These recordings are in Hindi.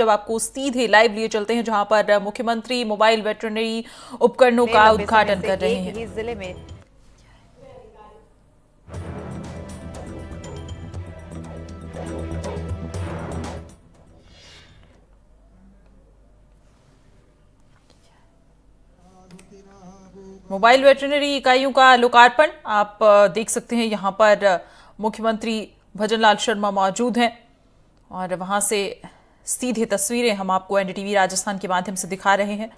जब आपको सीधे लाइव लिए चलते हैं जहां पर मुख्यमंत्री मोबाइल वेटरनरी उपकरणों का लंबे समय उद्घाटन से कर रहे एक हैं। ही जिले में मोबाइल वेटरनरी इकाइयों का लोकार्पण आप देख सकते हैं। यहां पर मुख्यमंत्री भजनलाल शर्मा मौजूद हैं और वहां से सीधे तस्वीरें हम आपको एनडीटीवी राजस्थान के माध्यम से दिखा रहे हैं।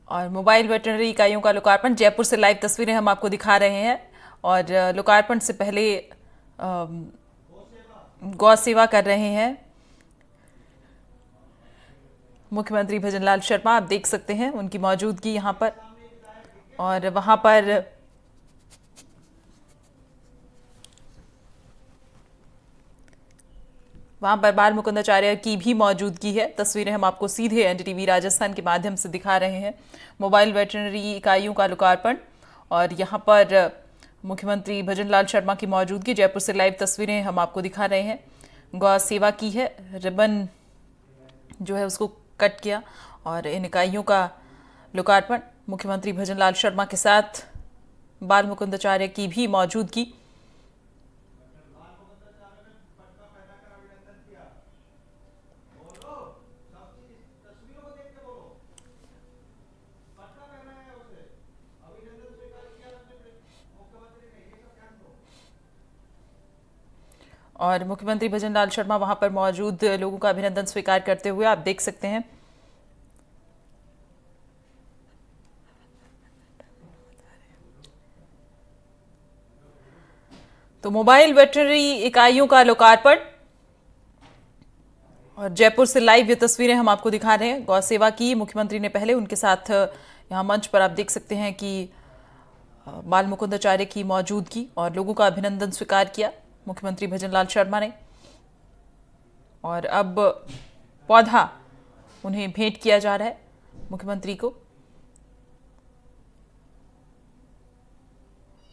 और मोबाइल वेटरनरी इकाइयों का लोकार्पण, जयपुर से लाइव तस्वीरें हम आपको दिखा रहे हैं। और लोकार्पण से पहले गौ सेवा कर रहे हैं मुख्यमंत्री भजनलाल शर्मा। आप देख सकते हैं उनकी मौजूदगी यहाँ पर। और वहां पर बाल मुकुंदाचार्य की भी मौजूदगी है। तस्वीरें हम आपको सीधे एनडीटीवी राजस्थान के माध्यम से दिखा रहे हैं। मोबाइल वेटरनरी इकाइयों का लोकार्पण और यहाँ पर मुख्यमंत्री भजनलाल शर्मा की मौजूदगी। जयपुर से लाइव तस्वीरें हम आपको दिखा रहे हैं। गौ सेवा की है, रिबन जो है उसको कट किया और इन इकाइयों का लोकार्पण। मुख्यमंत्री भजनलाल शर्मा के साथ बाल मुकुंदाचार्य की भी मौजूदगी। और मुख्यमंत्री भजनलाल शर्मा वहां पर मौजूद लोगों का अभिनंदन स्वीकार करते हुए आप देख सकते हैं। तो मोबाइल वेटरनरी इकाइयों का लोकार्पण और जयपुर से लाइव ये तस्वीरें हम आपको दिखा रहे हैं। गौ सेवा की मुख्यमंत्री ने पहले, उनके साथ यहाँ मंच पर आप देख सकते हैं कि बाल मुकुंदाचार्य की मौजूदगी और लोगों का अभिनंदन स्वीकार किया मुख्यमंत्री भजनलाल शर्मा ने। और अब पौधा उन्हें भेंट किया जा रहा है मुख्यमंत्री को।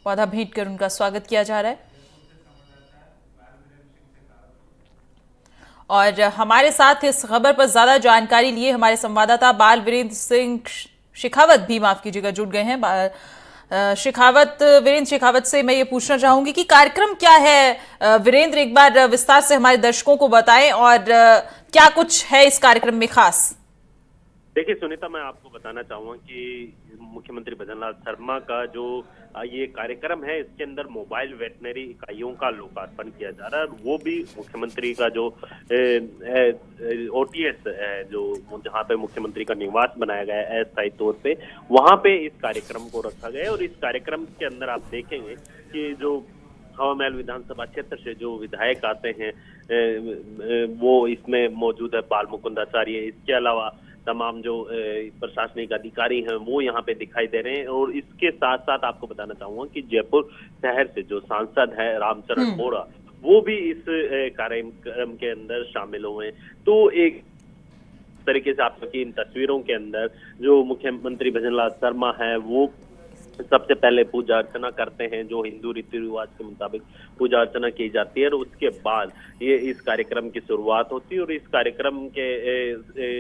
पौधा भेंट कर उनका स्वागत किया जा रहा है। और हमारे साथ इस खबर पर ज्यादा जानकारी लिए हमारे संवाददाता बाल वीरेंद्र सिंह शेखावत भी, माफ कीजिएगा, जुड़ गए हैं। वीरेंद्र शेखावत से मैं ये पूछना चाहूंगी कि कार्यक्रम क्या है। वीरेंद्र, एक बार विस्तार से हमारे दर्शकों को बताएं और क्या कुछ है इस कार्यक्रम में खास। देखिए सुनीता, मैं आपको बताना चाहूंगा कि मुख्यमंत्री भजनलाल शर्मा का जो ये कार्यक्रम है, इसके अंदर मोबाइल वेटनरी इकाइयों का लोकार्पण किया जा रहा है। वो भी मुख्यमंत्री का जो ओटीएस है, जो जहाँ पे मुख्यमंत्री का निवास बनाया गया है अस्थायी तौर पे, वहां पे इस कार्यक्रम को रखा गया है। और इस कार्यक्रम के अंदर आप देखेंगे कि जो हवा महल विधानसभा क्षेत्र से जो विधायक आते हैं वो इसमें मौजूद है, बाल मुकुंदाचार्य। इसके अलावा तमाम जो प्रशासनिक अधिकारी हैं वो यहाँ पे दिखाई दे रहे हैं। और इसके साथ साथ आपको बताना चाहूंगा कि जयपुर शहर से जो सांसद है रामचरण बोरा, वो भी इस कार्यक्रम के अंदर शामिल हुए हैं। तो एक तरीके से आपकी इन तस्वीरों के अंदर जो मुख्यमंत्री भजनलाल शर्मा है वो सबसे पहले पूजा अर्चना करते हैं, जो हिंदू रीति रिवाज के मुताबिक पूजा अर्चना की जाती है। और उसके बाद ये इस कार्यक्रम की शुरुआत होती है। और इस कार्यक्रम के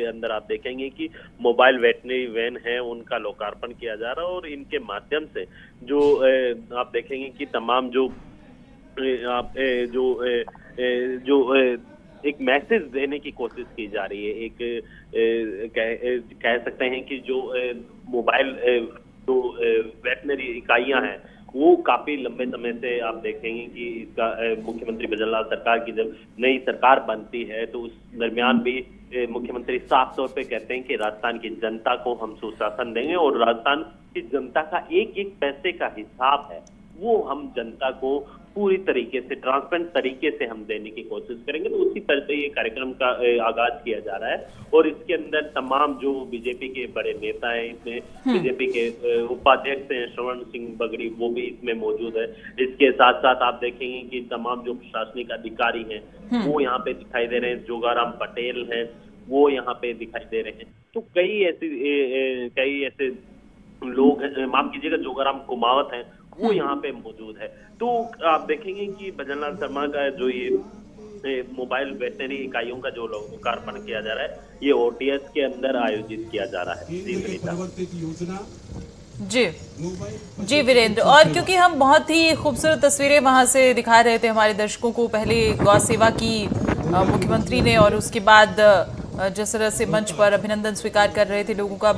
अंदर आप देखेंगे कि मोबाइल वेटनरी वैन है, उनका लोकार्पण किया जा रहा है। और इनके माध्यम से जो आप देखेंगे कि तमाम जो आप जो एक मैसेज देने की कोशिश की जा रही है। एक कह सकते हैं कि जो मोबाइल जो वेटनरी इकाइयां हैं वो काफी लंबे समय से आप देखेंगे कि इसका मुख्यमंत्री भजनलाल सरकार की जब नई सरकार बनती है तो उस दरमियान भी मुख्यमंत्री साफ तौर पे कहते हैं कि राजस्थान की जनता को हम सुशासन देंगे और राजस्थान की जनता का एक एक पैसे का हिसाब है वो हम जनता को पूरी तरीके से ट्रांसपेरेंट तरीके से हम देने की कोशिश करेंगे। तो उसी तरह से ये कार्यक्रम का आगाज किया जा रहा है और इसके अंदर तमाम जो बीजेपी के बड़े नेता हैं, इसमें बीजेपी के उपाध्यक्ष हैं श्रवण सिंह बगड़ी, वो भी इसमें मौजूद है। इसके साथ साथ आप देखेंगे कि तमाम जो प्रशासनिक अधिकारी हैं वो यहाँ पे दिखाई दे रहे हैं, जोगाराम पटेल हैं वो यहाँ पे दिखाई दे रहे हैं। तो कई ऐसे लोग हैं, माफ कीजिएगा, जोगाराम कुमावत हैं वो यहाँ पे मौजूद है। तो आप देखेंगे कि भजनलाल शर्मा का जो ये मोबाइल वेटनरी इकाइयों का जो लोकार्पण किया जा रहा है, ये ओटीएस के अंदर आयोजित किया जा रहा है। जी जी वीरेंद्र, और क्योंकि हम बहुत ही खूबसूरत तस्वीरें वहां से दिखा रहे थे हमारे दर्शकों को, पहले गौ सेवा की मुख्यमंत्री ने और उसके बाद जिस तरह से मंच पर अभिनंदन स्वीकार कर रहे थे लोगों का,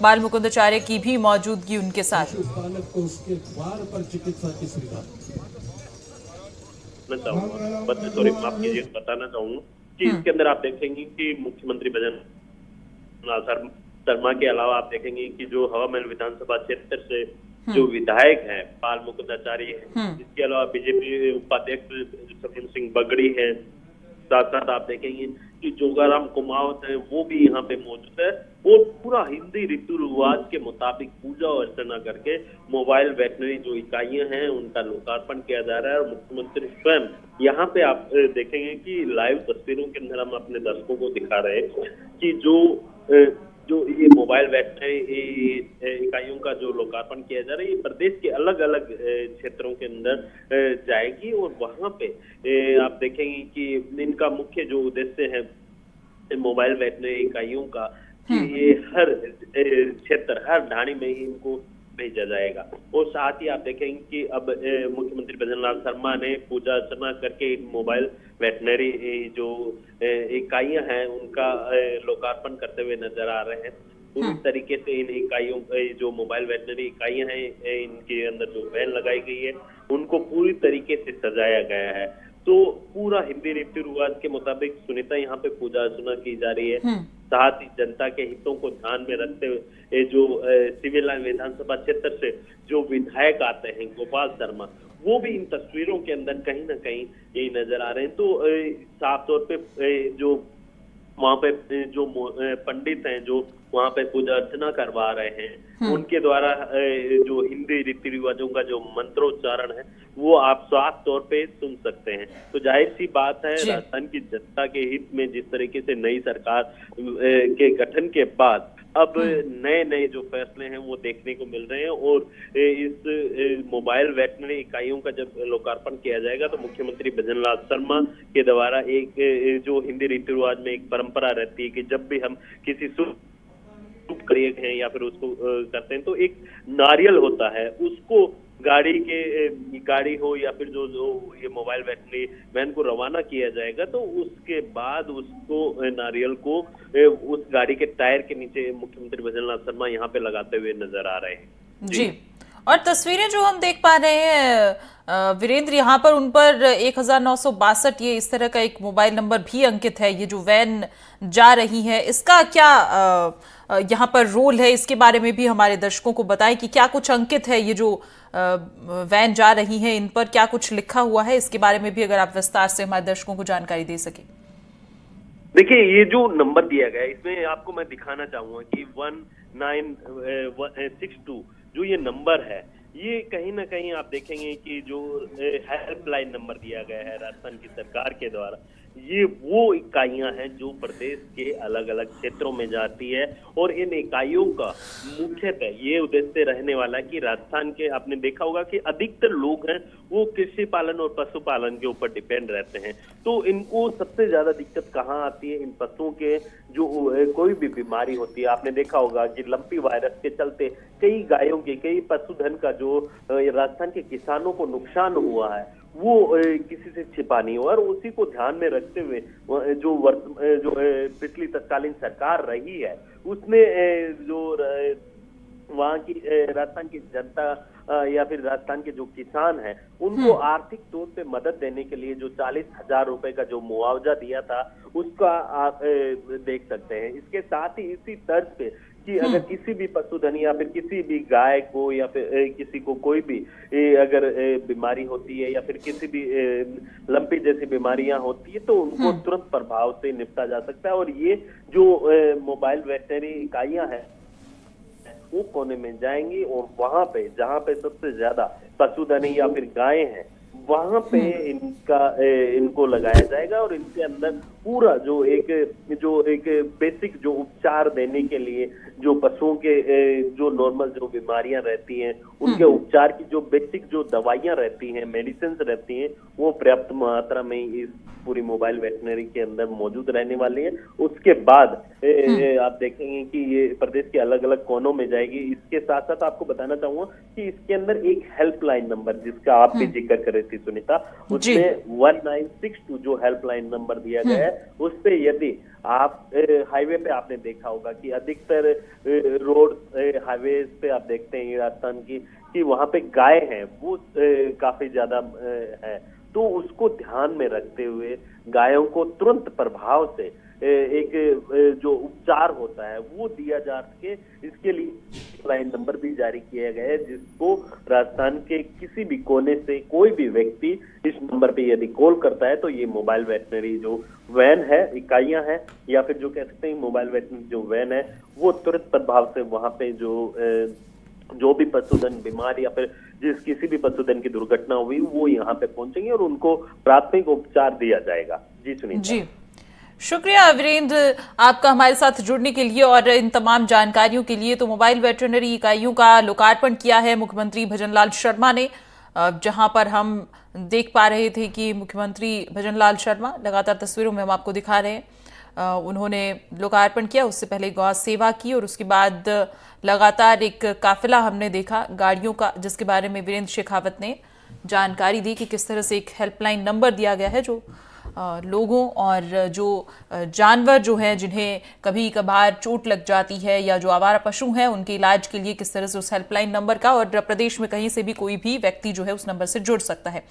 बाल मुकुंदाचार्य की भी मौजूदगी उनके साथ। बताना चाहूंगा कि इसके अंदर आप देखेंगे कि मुख्यमंत्री भजनलाल शर्मा के अलावा आप देखेंगे कि जो हवा महल विधानसभा क्षेत्र से जो विधायक हैं बाल मुकुंदाचार्य हैं, इसके अलावा बीजेपी उपाध्यक्ष श्रवण सिंह बगड़ी हैं, साथ साथ आप देखेंगे कि जोगाराम कुमावत है वो भी यहाँ पे मौजूद है। वो पूरा हिंदी रीति रिवाज के मुताबिक पूजा अर्चना करके मोबाइल वेटनरी जो इकाइयां हैं उनका लोकार्पण किया जा रहा है। और मुख्यमंत्री स्वयं यहाँ पे आप देखेंगे कि लाइव तस्वीरों के अंदर हम अपने दर्शकों को दिखा रहे हैं कि जो ये मोबाइल वेटनरी इकाइयों का जो लोकार्पण किया जा रहा है, ये प्रदेश के अलग अलग क्षेत्रों के अंदर जाएगी और वहां पे आप देखेंगे कि इनका मुख्य जो उद्देश्य है मोबाइल वेटनरी इकाइयों का, कि ये हर क्षेत्र हर ढाणी में ही इनको भेजा जाएगा। और साथ ही आप देखेंगे कि अब मुख्यमंत्री भजनलाल शर्मा ने पूजा अर्चना करके मोबाइल वेटनरी जो इकाइयां हैं उनका लोकार्पण करते हुए नजर आ रहे हैं। पूरी तरीके से इन इकाइयों जो मोबाइल वेटनरी इकाइयां हैं इनके अंदर जो वैन लगाई गई है उनको पूरी तरीके से सजाया गया है। तो पूरा हिंदी रीति रिवाज के मुताबिक सुनीता यहाँ पे पूजा अर्चना की जा रही है। साथ ही जनता के हितों को ध्यान में रखते हुए जो सिविल लाइन विधानसभा क्षेत्र से जो विधायक आते हैं गोपाल शर्मा, वो भी इन तस्वीरों के अंदर कहीं ना कहीं यही नजर आ रहे हैं। तो साफ तौर पे जो वहाँ पे जो पंडित हैं जो वहाँ पे पूजा अर्चना करवा रहे हैं उनके द्वारा जो हिंदी रीति रिवाजों का जो मंत्रोच्चारण है वो आप साफ तौर पे सुन सकते हैं। तो जाहिर सी बात है राजस्थान की जनता के हित में जिस तरीके से नई सरकार के गठन के बाद अब नए नए जो फैसले हैं वो देखने को मिल रहे हैं। और इस मोबाइल वेटनरी इकाइयों का जब लोकार्पण किया जाएगा तो मुख्यमंत्री भजनलाल शर्मा के द्वारा एक जो हिंदी रीति रिवाज में एक परंपरा रहती है कि जब भी हम किसी शुभ कार्य हैं या फिर उसको करते हैं तो एक नारियल होता है, उसको गाड़ी हो या फिर जो ये मोबाइल वेटनरी वैन को रवाना किया जाएगा तो उसके बाद उसको नारियल को उस गाड़ी के टायर के नीचे मुख्यमंत्री भजनलाल शर्मा यहाँ पे लगाते हुए नजर आ रहे हैं। जी, और तस्वीरें जो हम देख पा रहे हैं वीरेंद्र, यहाँ पर उन पर 1962 ये इस तरह का एक मोबाइल नंबर भी अंकित है। ये जो वैन जा रही है इसका क्या यहाँ पर रोल है, इसके बारे में भी हमारे दर्शकों को बताएं कि क्या कुछ अंकित है, ये जो वैन जा रही है इन पर क्या कुछ लिखा हुआ है, इसके बारे में भी अगर आप विस्तार से हमारे दर्शकों को जानकारी दे सके। देखिए ये जो नंबर दिया गया है इसमें आपको मैं दिखाना चाहूंगा कि 1962 जो ये नंबर है ये कहीं ना कहीं आप देखेंगे कि जो हेल्पलाइन नंबर दिया गया है राजस्थान की सरकार के द्वारा, ये वो इकाइयां हैं जो प्रदेश के अलग अलग क्षेत्रों में जाती है। और इन इकाइयों का मुख्यतः ये उद्देश्य रहने वाला है कि राजस्थान के, आपने देखा होगा कि अधिकतर लोग हैं वो कृषि पालन और पशुपालन के ऊपर डिपेंड रहते हैं। तो इनको सबसे ज्यादा दिक्कत कहाँ आती है, इन पशुओं के जो कोई भी बीमारी होती है। आपने देखा होगा कि लंपी वायरस के चलते कई गायों के, कई पशुधन का जो राजस्थान के किसानों को नुकसान हुआ है वो किसी से छिपा नहीं हुआ। और उसी को ध्यान में रखते हुए जो पिछली तत्कालीन सरकार रही है उसने जो वहाँ की राजस्थान की जनता या फिर राजस्थान के जो किसान हैं उनको आर्थिक तौर पे मदद देने के लिए जो 40,000 रुपए का जो मुआवजा दिया था उसका आप देख सकते हैं। इसके साथ ही इसी तर्ज पे कि अगर किसी भी पशुधन या फिर किसी भी गाय को या फिर किसी को कोई भी अगर बीमारी होती है या फिर किसी भी लंपी जैसी बीमारियां होती है तो उनको तुरंत प्रभाव से निपटा जा सकता है। और ये जो मोबाइल वेटनरी इकाइयां हैं वो कोने में जाएंगी और वहां पे जहां पे सबसे ज्यादा पशुधन या फिर गायें हैं वहां पे इनको लगाया जाएगा और इनके अंदर पूरा जो एक बेसिक जो उपचार देने के लिए जो पशुओं के जो नॉर्मल जो बीमारियां रहती हैं उनके उपचार की जो बेसिक जो दवाइयां रहती हैं, मेडिसिन रहती हैं, वो पर्याप्त मात्रा में इस पूरी मोबाइल वेटनरी के अंदर मौजूद रहने वाली है। उसके बाद आप देखेंगे कि ये प्रदेश के अलग अलग कोनों में जाएगी। इसके साथ साथ आपको बताना चाहूंगा कि इसके अंदर एक हेल्पलाइन नंबर जिसका आप भी जिक्र कर रही थी सुनीता, उसमें 1962 जो हेल्पलाइन नंबर दिया गया है उस पे यदि आप हाईवे पे आपने देखा होगा कि अधिकतर रोड हाईवे पे आप देखते हैं राजस्थान की कि वहां पे गाय हैं वो काफी ज्यादा है, तो उसको ध्यान में रखते हुए गायों को तुरंत प्रभाव से एक जो उपचार होता है वो दिया जा सके, इसके लिए लाइन नंबर भी जारी किया गया है जिसको राजस्थान के किसी भी कोने से कोई भी व्यक्ति इस नंबर पे यदि कॉल करता है तो ये मोबाइल वेटनरी जो वैन है, इकाइयां हैं या फिर जो कह सकते हैं मोबाइल वेटनरी जो वैन है वो तुरंत प्रभाव से वहां पे जो भी पशुधन बीमार या फिर जिस किसी भी पशुधन की दुर्घटना हुई वो यहाँ पे पहुंचेंगे और उनको प्राथमिक उपचार दिया जाएगा। जी सुनीता जी, शुक्रिया वीरेंद्र आपका हमारे साथ जुड़ने के लिए और इन तमाम जानकारियों के लिए। तो मोबाइल वेटरनरी इकाइयों का लोकार्पण किया है मुख्यमंत्री भजनलाल शर्मा ने, जहां पर हम देख पा रहे थे कि मुख्यमंत्री भजनलाल शर्मा लगातार तस्वीरों में हम आपको दिखा रहे हैं, उन्होंने लोकार्पण किया, उससे पहले गौ सेवा की और उसके बाद लगातार एक काफिला हमने देखा गाड़ियों का, जिसके बारे में वीरेंद्र शेखावत ने जानकारी दी कि किस तरह से एक हेल्पलाइन नंबर दिया गया है जो लोगों और जो जानवर जो हैं जिन्हें कभी कभार चोट लग जाती है या जो आवारा पशु हैं उनके इलाज के लिए किस तरह से उस हेल्पलाइन नंबर का, और प्रदेश में कहीं से भी कोई भी व्यक्ति जो है उस नंबर से जुड़ सकता है।